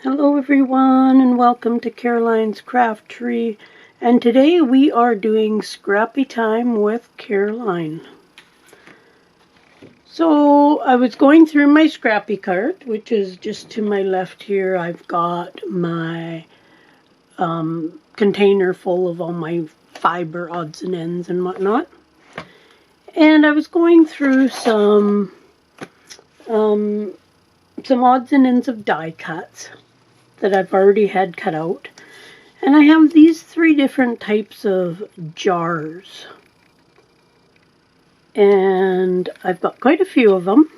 Hello everyone and welcome to Caroline's Craft Tree, and today we are doing Scrappy Time with Caroline. So I was going through my Scrappy cart, which is just to my left here. I've got my container full of all my fiber odds and ends and whatnot. And I was going through some odds and ends of die cuts that I've already had cut out. And I have these 3 different types of jars. And I've got quite a few of them,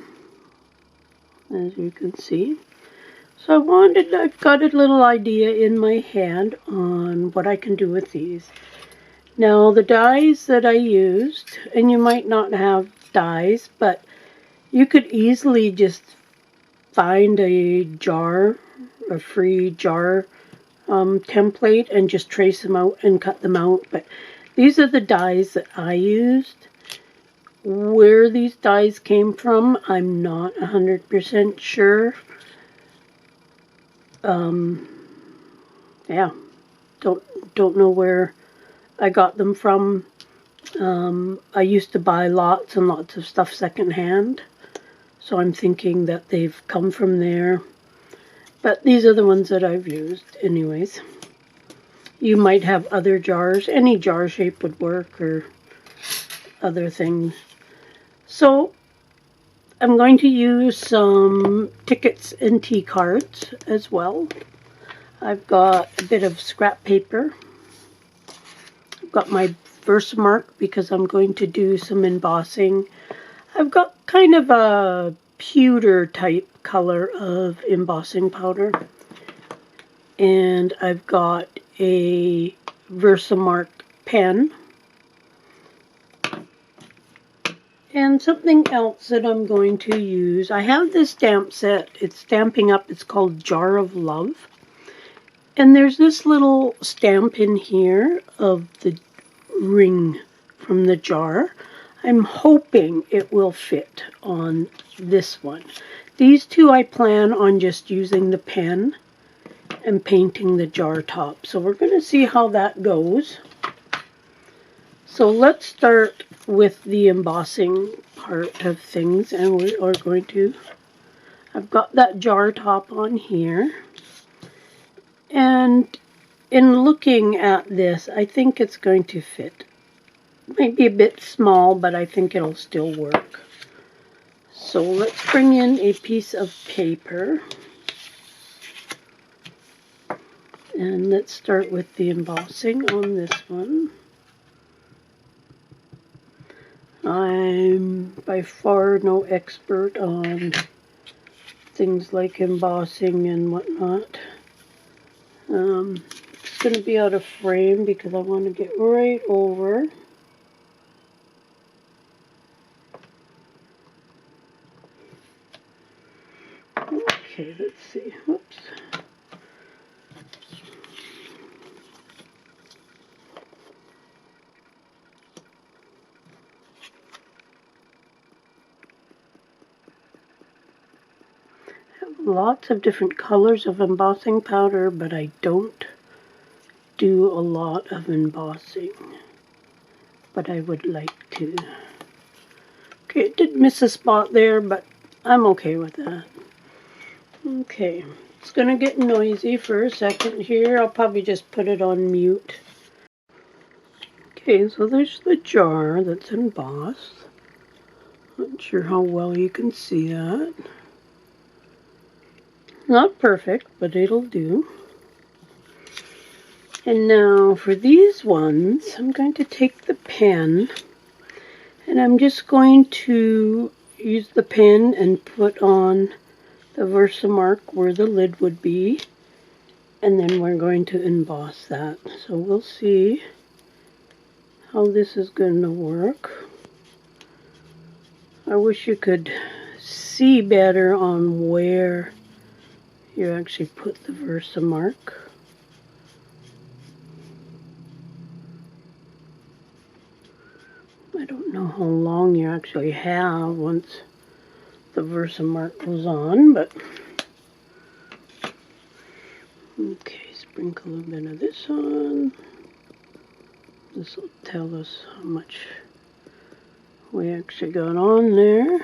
as you can see. So I've got a little idea in my head on what I can do with these. Now the dies that I used, and you might not have dies, but you could easily just find a jar, a free jar template, and just trace them out and cut them out. But these are the dies that I used. Where these dies came from, I'm not 100% sure. Yeah, don't know where I got them from. I used to buy lots and lots of stuff secondhand, so I'm thinking that they've come from there. But these are the ones that I've used anyways. You might have other jars. Any jar shape would work, or other things. So I'm going to use some tickets and tea cards as well. I've got a bit of scrap paper. I've got my Versamark because I'm going to do some embossing. I've got kind of a pewter type color of embossing powder. And I've got a Versamark pen. And something else that I'm going to use, I have this stamp set. It's Stamping Up. It's called Jar of Love. And there's this little stamp in here of the ring from the jar. I'm hoping it will fit on this one. These 2 I plan on just using the pen and painting the jar top. So we're going to see how that goes. So let's start with the embossing part of things, and we are going to, I've got that jar top on here, and in looking at this, I think it's going to fit. It might be a bit small, but I think it'll still work. So let's bring in a piece of paper, and let's start with the embossing on this one. I'm by far no expert on things like embossing and whatnot. It's going to be out of frame because I want to get right over. Okay, let's see. Whoops. Lots of different colors of embossing powder, but I don't do a lot of embossing, but I would like to. Okay, it did miss a spot there, but I'm okay with that. Okay, it's gonna get noisy for a second here. I'll probably just put it on mute. Okay, so there's the jar that's embossed. Not sure how well you can see that. Not perfect, but it'll do. And now for these ones, I'm going to take the pen, and I'm just going to use the pen and put on the Versamark where the lid would be, and then we're going to emboss that. So we'll see how this is going to work. I wish you could see better on where you actually put the Versamark. I don't know how long you actually have once the Versamark goes on, but Okay, sprinkle a bit of this on. This will tell us how much we actually got on there.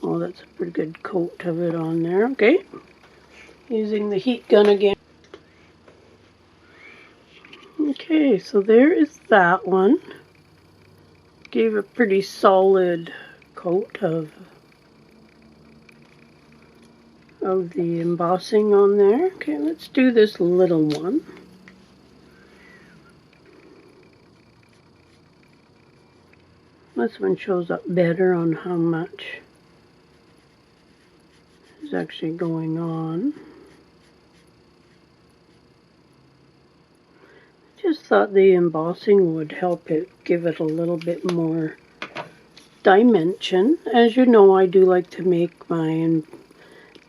Oh, that's a pretty good coat of it on there. Okay, using the heat gun again. Okay, so there is that one. Gave a pretty solid coat of the embossing on there. Okay, let's do this little one. This one shows up better on how much is actually going on. Just thought the embossing would help it, give it a little bit more dimension. As you know, I do like to make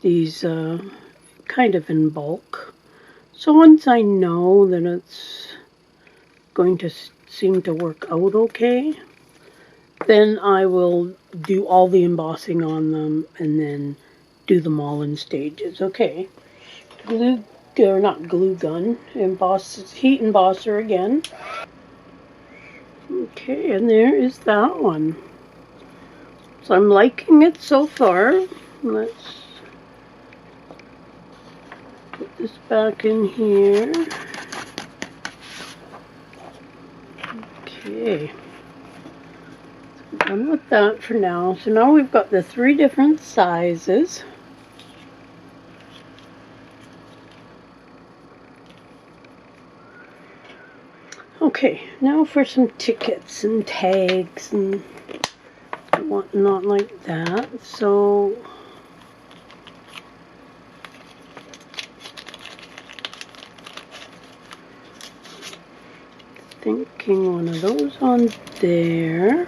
these kind of in bulk. So once I know that it's going to seem to work out okay, then I will do all the embossing on them and then do them all in stages. Okay, glue, or not glue gun, heat embosser again. Okay, and there is that one. So I'm liking it so far. Let's put this back in here. Okay. Done with that for now. So now we've got the 3 different sizes. Okay, now for some tickets and tags and whatnot like that. So thinking one of those on there.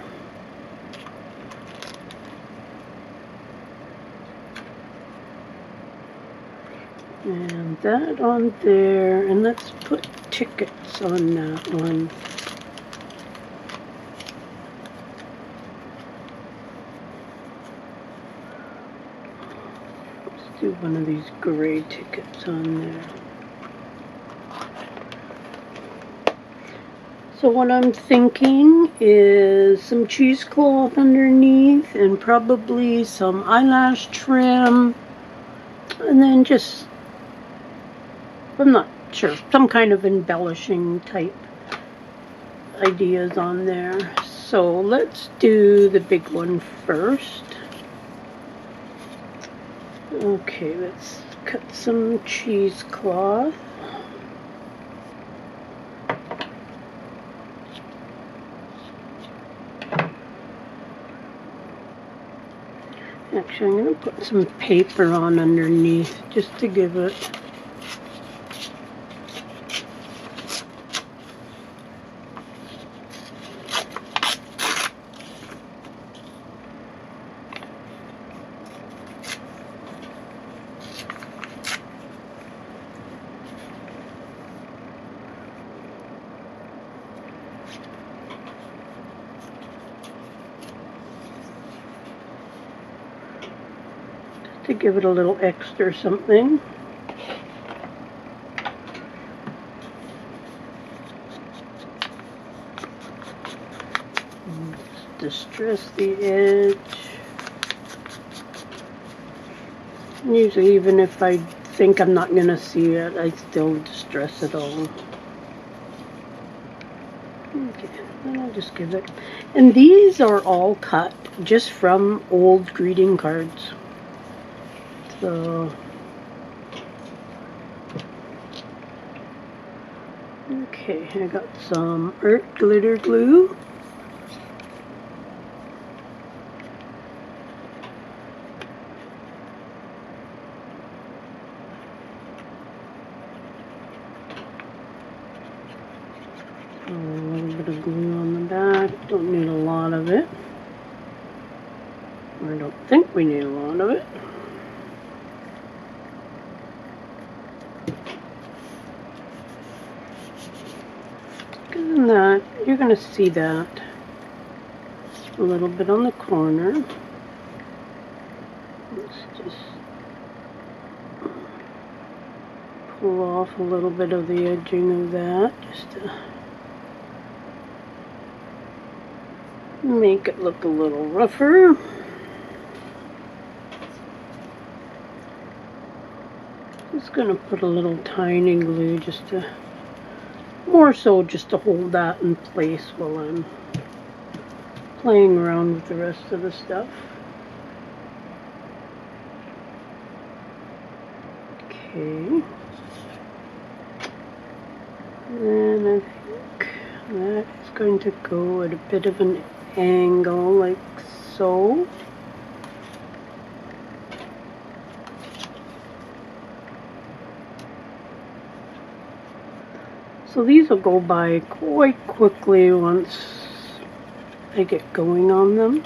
And that on there, and let's put tickets on that one. Let's do one of these gray tickets on there. So what I'm thinking is some cheesecloth underneath and probably some eyelash trim, and then just, I'm not sure, some kind of embellishing type ideas on there. So let's do the big one first. Okay, let's cut some cheesecloth. Actually, I'm going to put some paper on underneath just to give it a little extra something. Distress the edge. Usually, even if I think I'm not going to see it, I still distress it all. Okay, then I'll just give it. And these are all cut just from old greeting cards. So, okay, I got some Earth glitter glue. A little bit of glue on the back. Don't need a lot of it. I don't think we need a lot of it. And that, you're going to see that a little bit on the corner. Let's just pull off a little bit of the edging of that just to make it look a little rougher. Just going to put a little tiny glue just to, more so just to hold that in place while I'm playing around with the rest of the stuff. Okay. Then I think that is going to go at a bit of an angle like so. So these will go by quite quickly once I get going on them.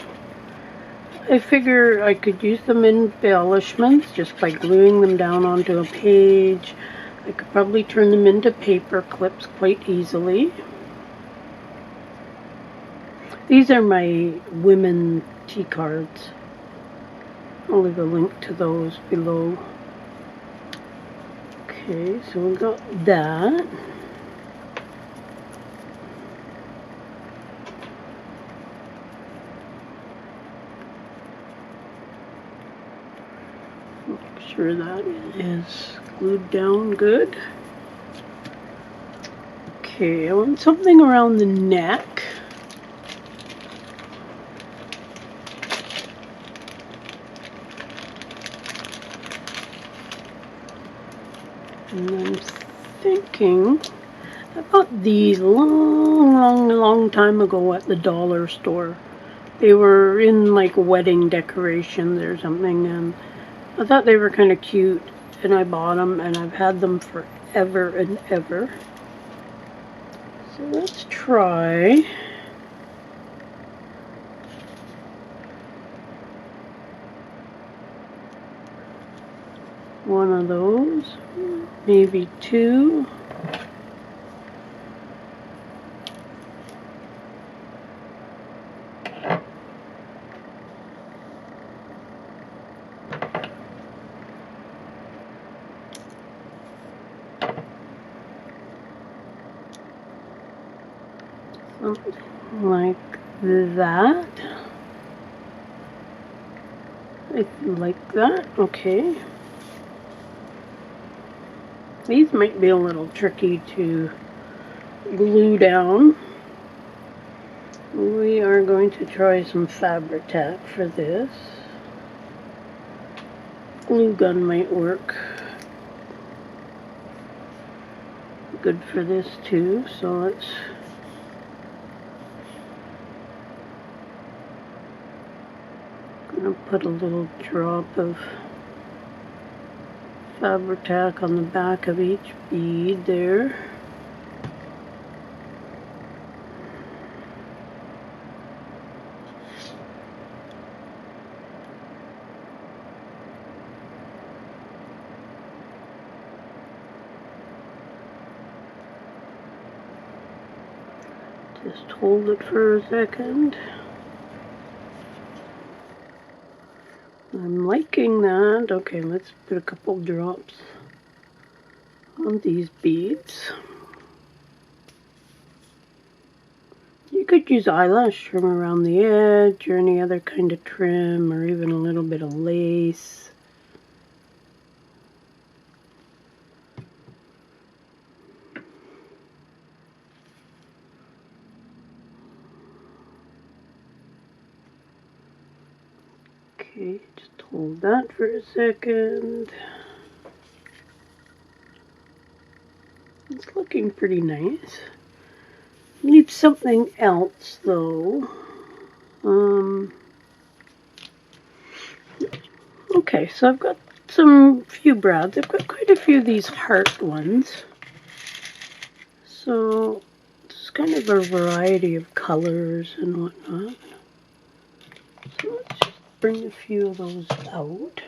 I figure I could use them in embellishments just by gluing them down onto a page. I could probably turn them into paper clips quite easily. These are my women tea cards. I'll leave a link to those below. Okay, so we got that. Make sure that is glued down good. Okay, I want something around the neck. And I'm thinking about these long time ago at the dollar store. They were in like wedding decorations or something, and I thought they were kind of cute, and I bought them, and I've had them forever and ever. So let's try one of those, maybe two. Something like that. I like that. Okay. These might be a little tricky to glue down. We are going to try some fabric tack for this. Glue gun might work good for this too, so let's gonna put a little drop of fabric tack on the back of each bead there. Just hold it for a second. I'm liking that. Okay, let's put a couple drops on these beads. You could use eyelash trim around the edge or any other kind of trim, or even a little bit of lace. Okay, just hold that for a second. It's looking pretty nice. Need something else though. Okay, so I've got few brads. I've got quite a few of these heart ones. So it's kind of a variety of colors and whatnot. So let's just bring a few of those out.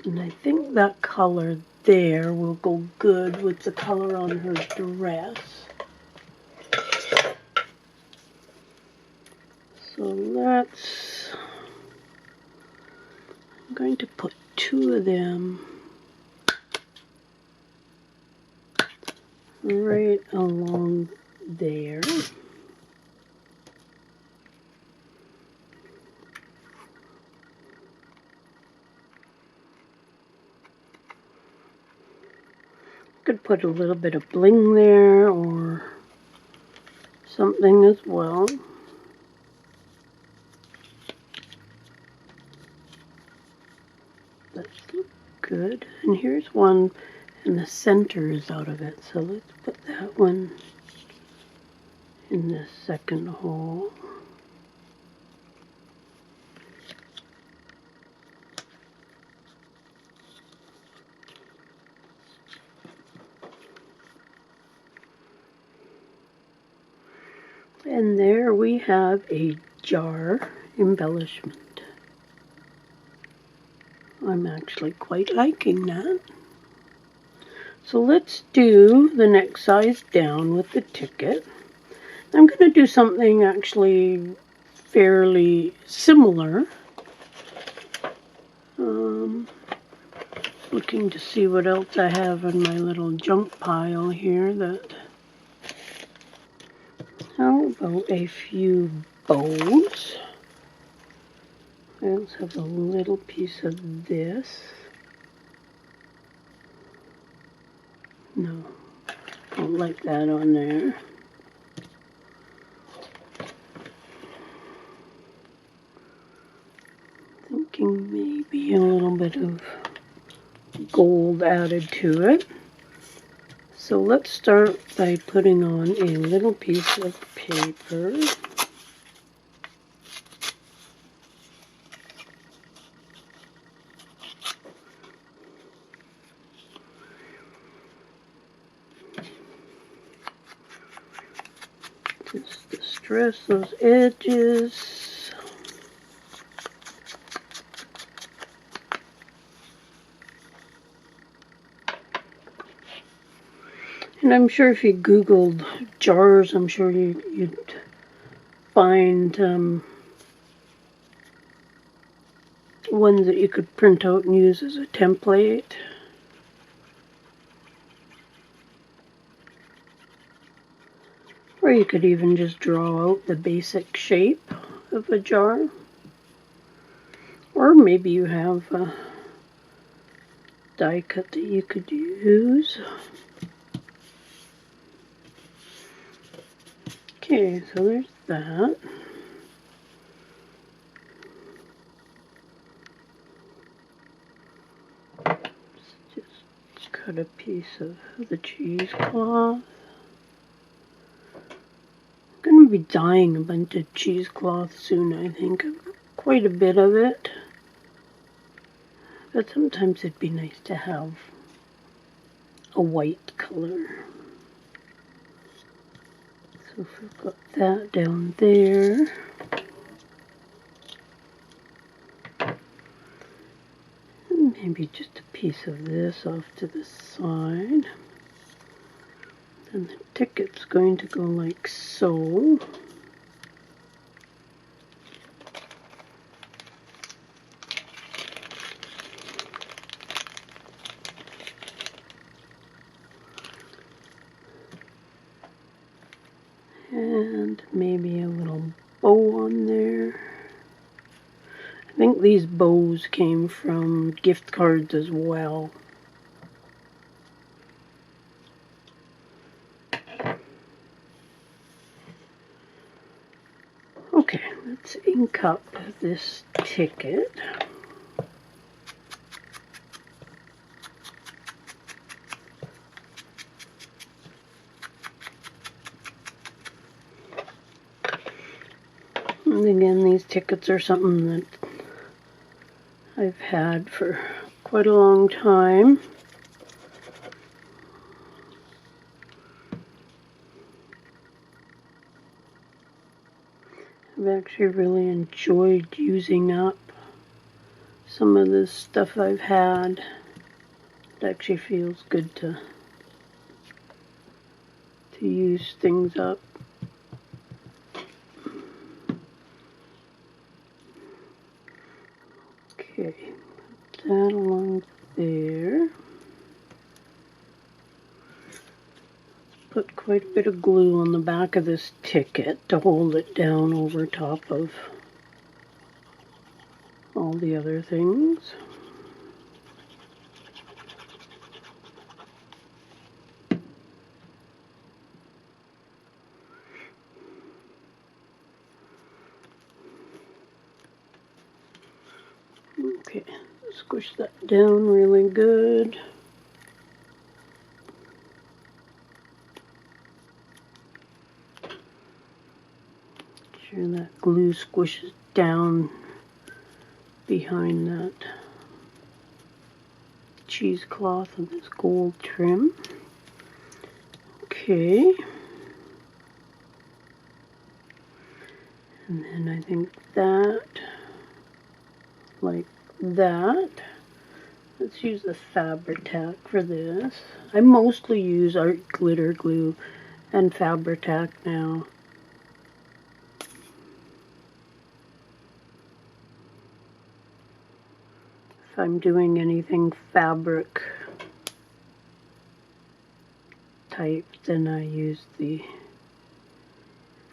And I think that color there will go good with the color on her dress. So I'm going to put two of them right along there. Could put a little bit of bling there or something as well. That looks good. And here's one, and the center is out of it. So let's put that one in the second hole. And there we have a jar embellishment. I'm actually quite liking that. So let's do the next size down with the ticket. I'm going to do something actually fairly similar. Looking to see what else I have in my little junk pile here. How about a few bows? I also have a little piece of this. No, don't like that on there. Thinking maybe a little bit of gold added to it. So let's start by putting on a little piece of paper. Just distress those edges. And I'm sure if you Googled jars, I'm sure you'd find ones that you could print out and use as a template. Or you could even just draw out the basic shape of a jar. Or maybe you have a die cut that you could use. Okay, so there's that. Let's just cut a piece of the cheesecloth. I'm going to be dyeing a bunch of cheesecloth soon, I think. I've got quite a bit of it. But sometimes it'd be nice to have a white color. So if we've got that down there. And maybe just a piece of this off to the side. And the ticket's going to go like so. And maybe a little bow on there. I think these bows came from gift cards as well. Okay, let's ink up this ticket. And again, these tickets are something that I've had for quite a long time. I've actually really enjoyed using up some of the stuff I've had. It actually feels good to use things up. Okay, put that along there. put quite a bit of glue on the back of this ticket to hold it down over top of all the other things. Okay, squish that down really good. Sure that glue squishes down behind that cheesecloth and this gold trim. Okay. And then I think that, like that. Let's use the Fabri-Tac for this. I mostly use art glitter glue and Fabri-Tac now. If I'm doing anything fabric type, then I use the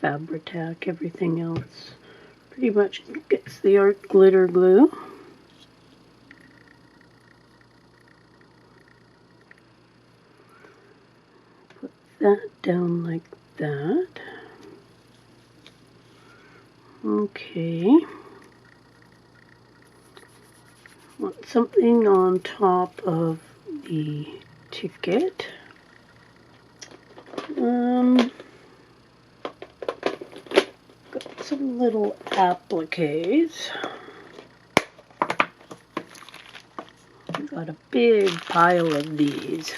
Fabri-Tac. Everything else pretty much gets the art glitter glue. Put that down like that. Okay. Want something on top of the ticket. Got some little appliques. Got a big pile of these.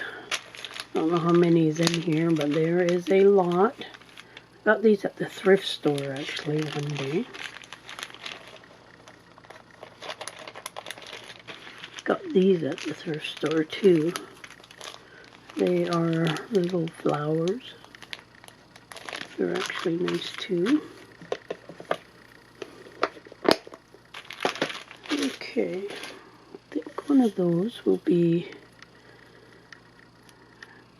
I don't know how many is in here, but there is a lot. Got these at the thrift store actually one day. Got these at the thrift store too. They are little flowers. They're actually nice too. Okay, I think one of those will be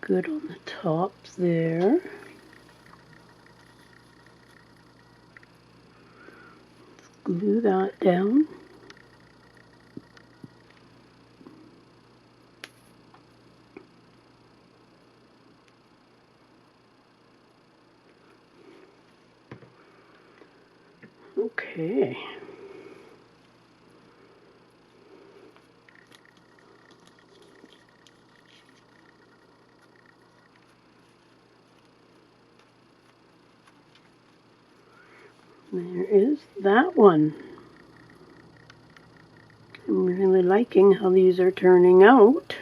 good on the top there. Glue that down. Okay. There is that one. I'm really liking how these are turning out.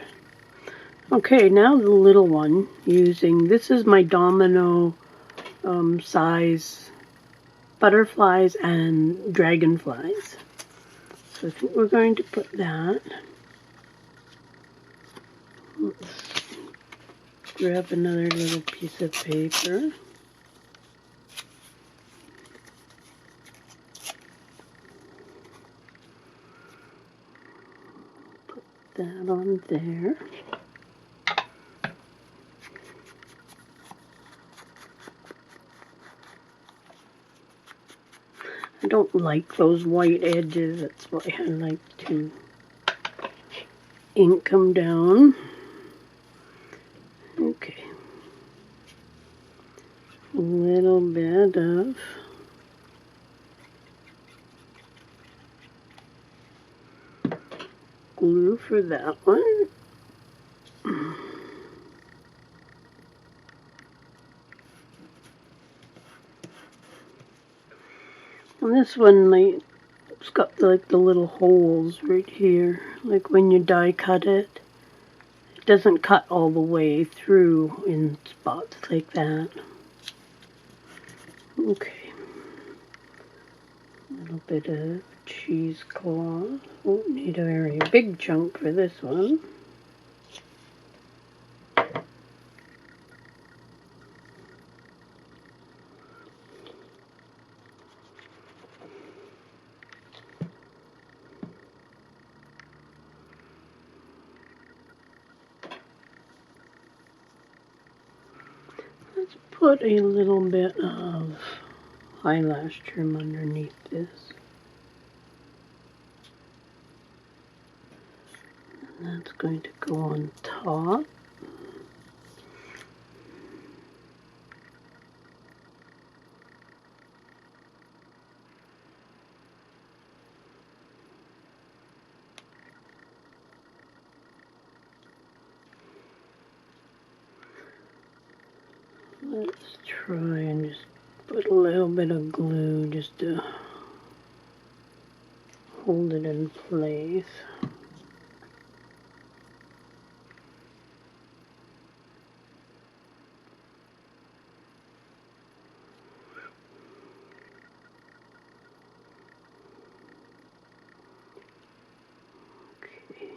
Okay, now the little one using, this is my domino size butterflies and dragonflies. So I think we're going to put that. Let's grab another little piece of paper. Put that on there. I don't like those white edges, that's why I like to ink them down. Okay. A little bit of glue for that one. And this one, like, it's got like the little holes right here. Like when you die cut it, it doesn't cut all the way through in spots like that. Okay. A little bit of cheesecloth. Won't need a very big chunk for this one. put a little bit of eyelash trim underneath this. And that's going to go on top. Let's try and just put a little bit of glue just to hold it in place. Okay,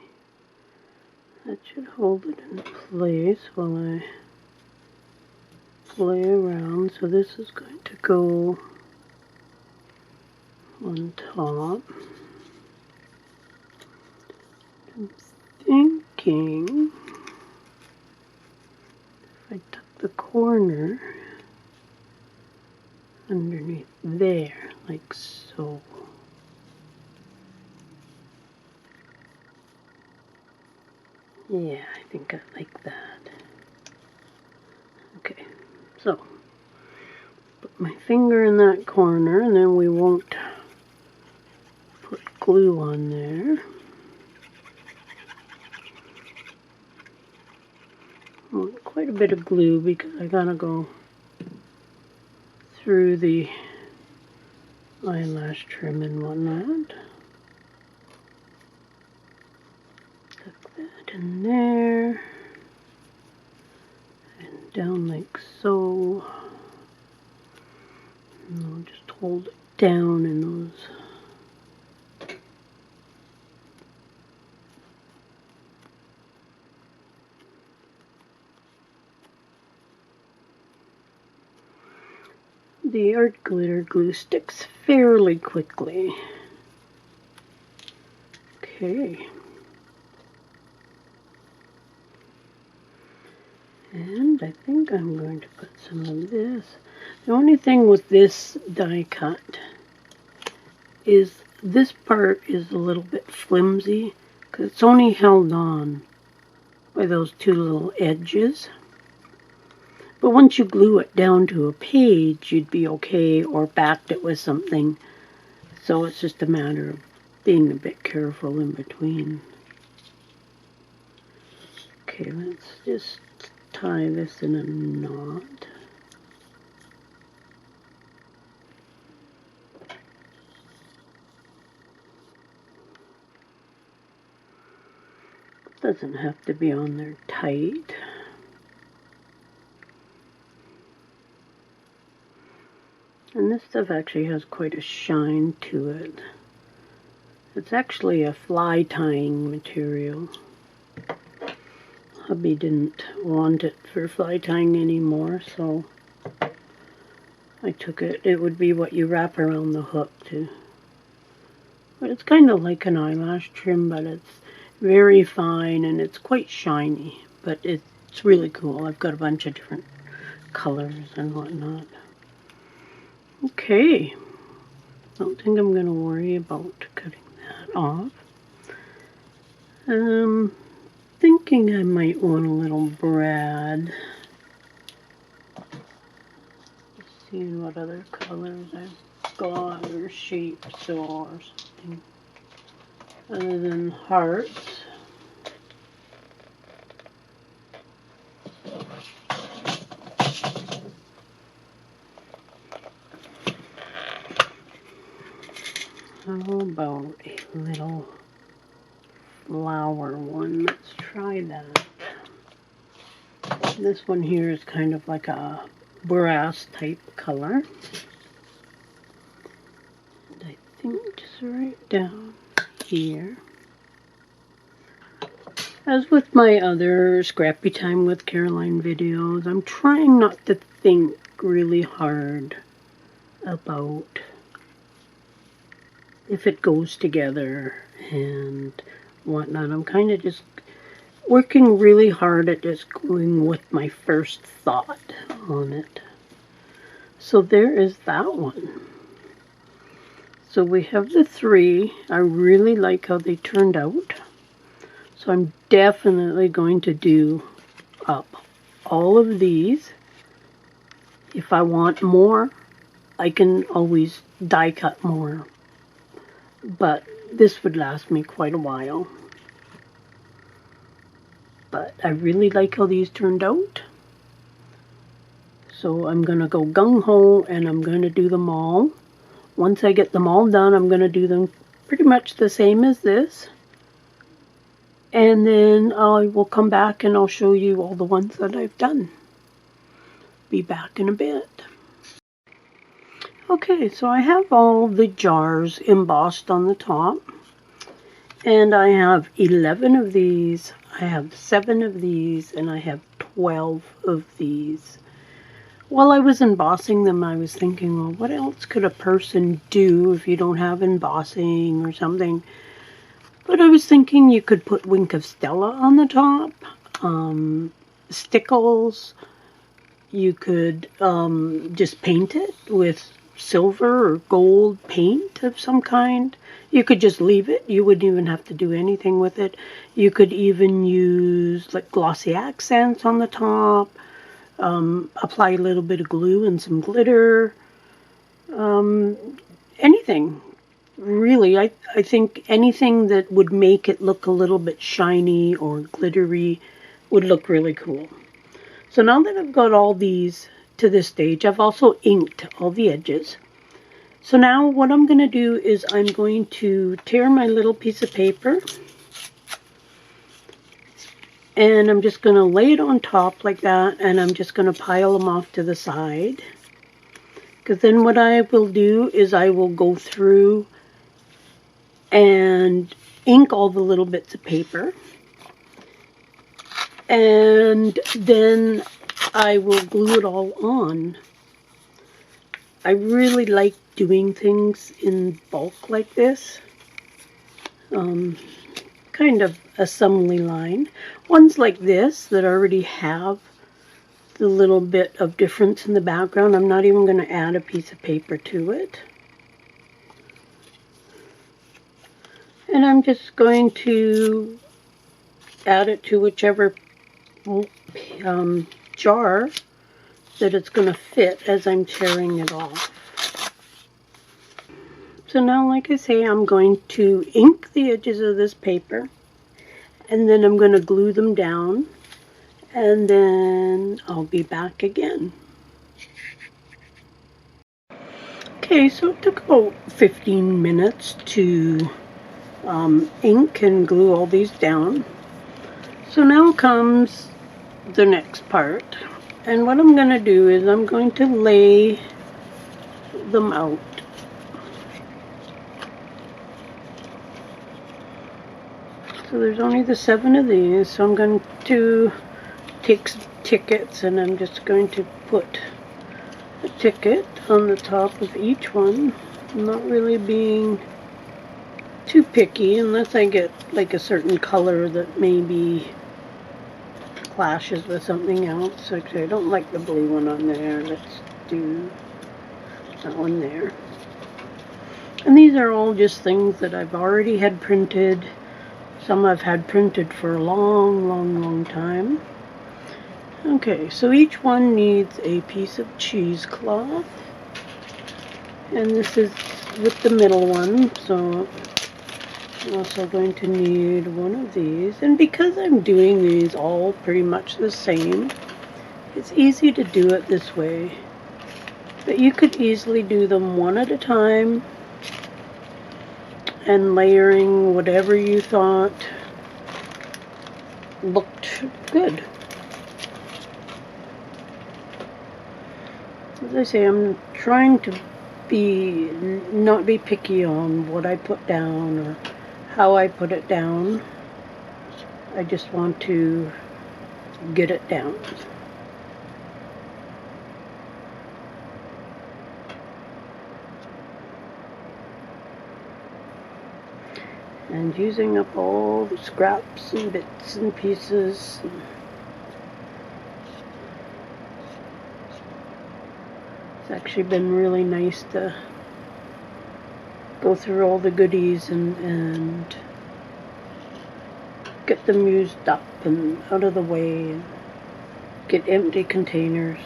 that should hold it in place while I play around. So this is going to go on top. I'm thinking if I tuck the corner underneath there, like so. Yeah, I think I like that. Okay, so put my finger in that corner and then we won't put glue on there. I want quite a bit of glue because I gotta go through the eyelash trim and whatnot. Tuck that in there and down like so. And I'll just hold it down in those. The art glitter glue sticks fairly quickly. Okay. And I think I'm going to put some of this. The only thing with this die cut is this part is a little bit flimsy because it's only held on by those two little edges. But once you glue it down to a page, you'd be okay, or backed it with something. So it's just a matter of being a bit careful in between. Okay, let's just tie this in a knot. It doesn't have to be on there tight. And this stuff actually has quite a shine to it. It's actually a fly tying material. Hubby didn't want it for fly tying anymore, so I took it. It would be what you wrap around the hook too. But it's kind of like an eyelash trim, but it's very fine and it's quite shiny. But it's really cool. I've got a bunch of different colors and whatnot. Okay, don't think I'm going to worry about cutting that off. Thinking I might want a little brad. Just seeing what other colors I've got or shapes or something other than hearts. How about a little flower one? Let's try that. This one here is kind of like a brass type color. And I think just right down here. As with my other Scrappy Time with Caroline videos, I'm trying not to think really hard about if it goes together and whatnot. I'm kind of just working really hard at just going with my first thought on it. So there is that one. So we have the 3. I really like how they turned out. So I'm definitely going to do up all of these. If I want more, I can always die cut more. But this would last me quite a while. But I really like how these turned out. So I'm going to go gung-ho and I'm going to do them all. Once I get them all done, I'm going to do them pretty much the same as this. And then I will come back and I'll show you all the ones that I've done. Be back in a bit. Okay, so I have all the jars embossed on the top. And I have 11 of these, I have 7 of these, and I have 12 of these. While I was embossing them, I was thinking, well, what else could a person do if you don't have embossing or something? But I was thinking you could put Wink of Stella on the top, stickles. You could just paint it with silver or gold paint of some kind. You could just leave it. You wouldn't even have to do anything with it. You could even use like glossy accents on the top. Apply a little bit of glue and some glitter. Anything. Really, I think anything that would make it look a little bit shiny or glittery would look really cool. So now that I've got all these to this stage, I've also inked all the edges. So now what I'm going to do is I'm going to tear my little piece of paper and I'm just going to lay it on top like that, and I'm just going to pile them off to the side. Because then what I will do is I will go through and ink all the little bits of paper. And then I will glue it all on. I really like doing things in bulk like this. Kind of assembly line. Ones like this that already have the little bit of difference in the background, I'm not even going to add a piece of paper to it. And I'm just going to add it to whichever jar that it's going to fit as I'm tearing it off. So now, like I say, I'm going to ink the edges of this paper, and then I'm going to glue them down, and then I'll be back again. Okay, so it took about 15 minutes to ink and glue all these down. So now comes the next part, and what I'm going to do is I'm going to lay them out. So there's only the 7 of these, so I'm going to take some tickets and I'm just going to put a ticket on the top of each one. I'm not really being too picky unless I get like a certain color that maybe clashes with something else. Actually, I don't like the blue one on there. Let's do that one there. And these are all just things that I've already had printed. Some I've had printed for a long time. Okay, so each one needs a piece of cheesecloth. And this is with the middle one, so I'm also going to need one of these. And because I'm doing these all pretty much the same, it's easy to do it this way. But you could easily do them one at a time, and layering whatever you thought looked good. As I say, I'm trying to not be picky on what I put down or how I put it down. I just want to get it down. And using up all the scraps and bits and pieces. It's actually been really nice to go through all the goodies and get them used up and out of the way and get empty containers.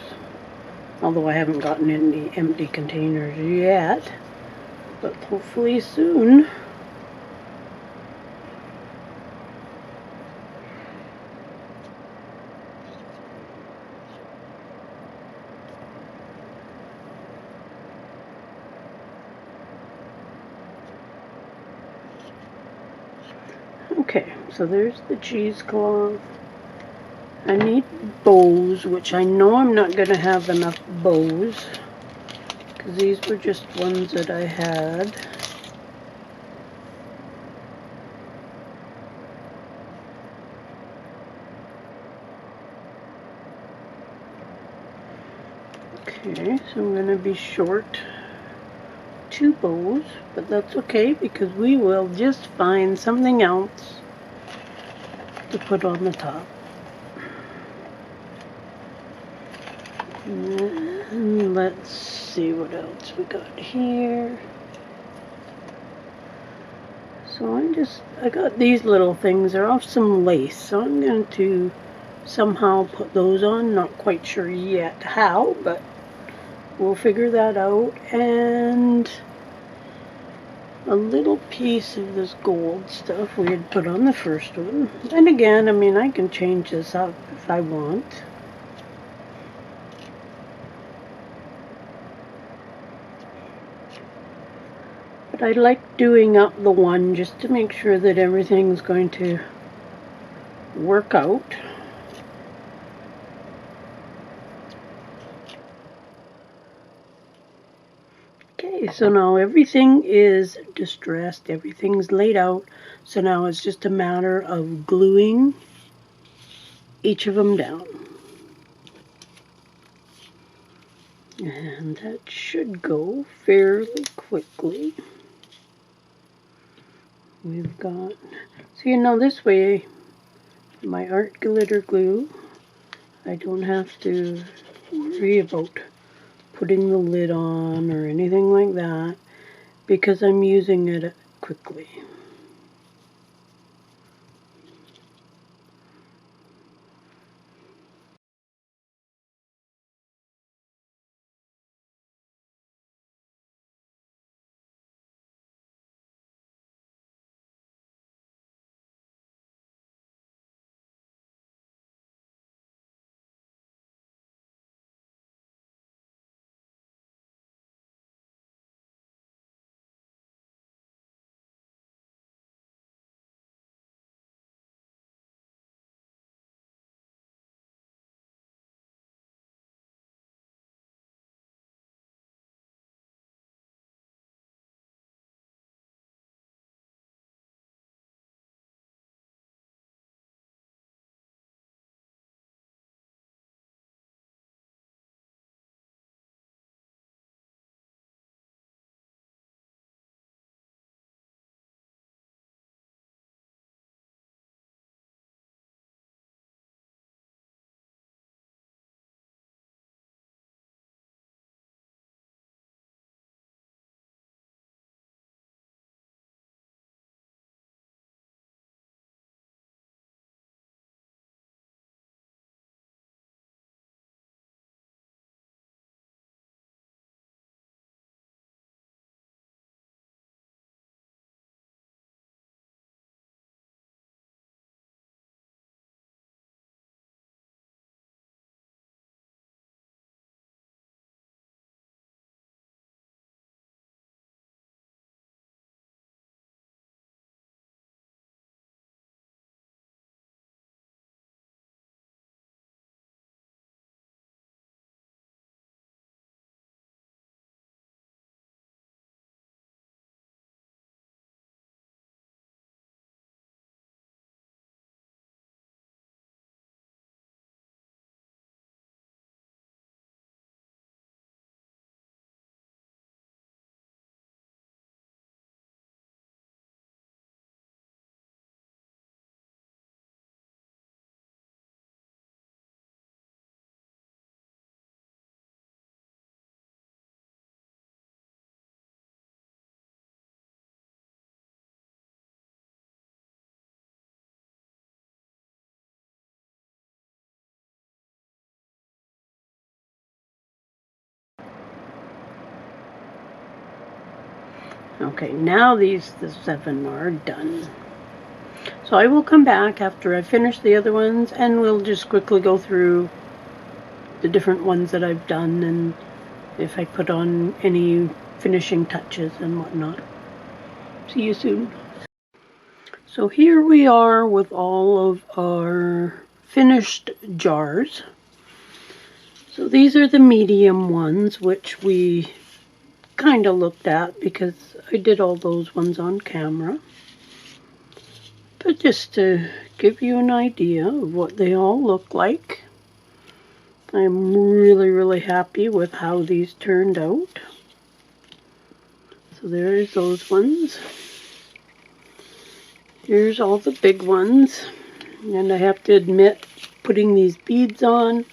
Although I haven't gotten any empty containers yet, but hopefully soon. Okay, so there's the cheesecloth. I need bows, which I know I'm not going to have enough bows, because these were just ones that I had. Okay, so I'm going to be short 2 bows, but that's okay because we will just find something else to put on the top. And let's see what else we got here. So I got these little things. They're off some lace, so I'm going to somehow put those on. Not quite sure yet how, but we'll figure that out. And a little piece of this gold stuff we had put on the first one. And again, I mean, I can change this up if I want. But I like doing up the one just to make sure that everything's going to work out. Okay, so now everything is distressed, everything's laid out, so now it's just a matter of gluing each of them down. And that should go fairly quickly. We've got, so you know, this way, my art glitter glue, I don't have to worry about putting the lid on or anything like that because I'm using it quickly. Okay, now the 7 are done. So I will come back after I finish the other ones, and we'll just quickly go through the different ones that I've done, and if I put on any finishing touches and whatnot. See you soon. So here we are with all of our finished jars. So these are the medium ones, which we kind of looked at because I did all those ones on camera. But just to give you an idea of what they all look like, I'm really happy with how these turned out. So there's those ones. Here's all the big ones. And I have to admit, putting these beads on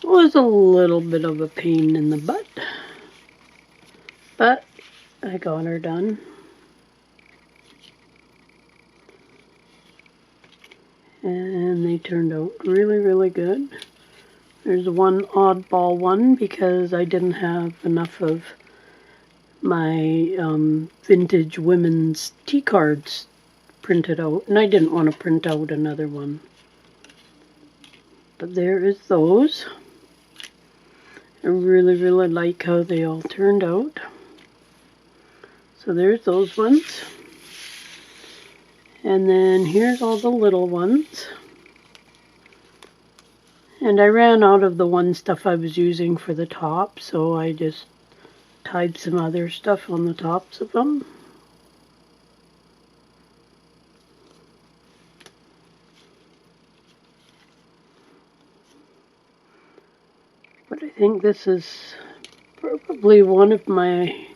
was a little bit of a pain in the butt. But I got her done. And they turned out really good. There's one oddball one because I didn't have enough of my vintage women's tea cards printed out, and I didn't want to print out another one. But there is those. I really like how they all turned out. So there's those ones. And then here's all the little ones. And I ran out of the one stuff I was using for the top, so I just tied some other stuff on the tops of them. But I think this is probably one of my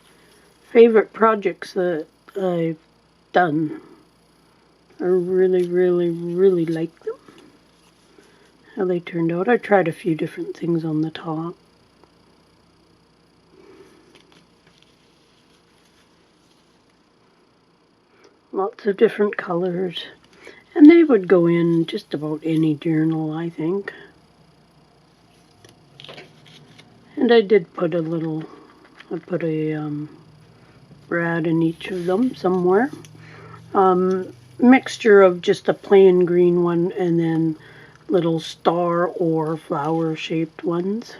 favorite projects that I've done. I really like them. How they turned out. I tried a few different things on the top. Lots of different colors. And they would go in just about any journal, I think. And I did put a little, I put a rad in each of them somewhere. Mixture of just a plain green one and then little star or flower shaped ones.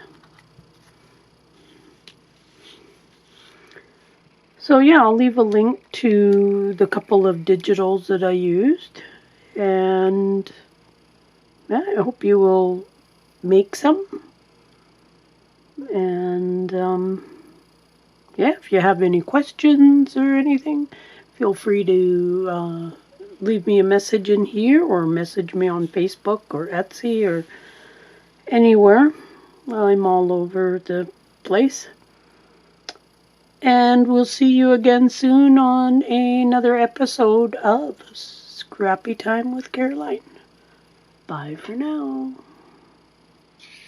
So yeah, I'll leave a link to the couple of digitals that I used, and yeah, I hope you will make some. And yeah, if you have any questions or anything, feel free to leave me a message in here or message me on Facebook or Etsy or anywhere. I'm all over the place. And we'll see you again soon on another episode of Scrappy Time with Caroline. Bye for now.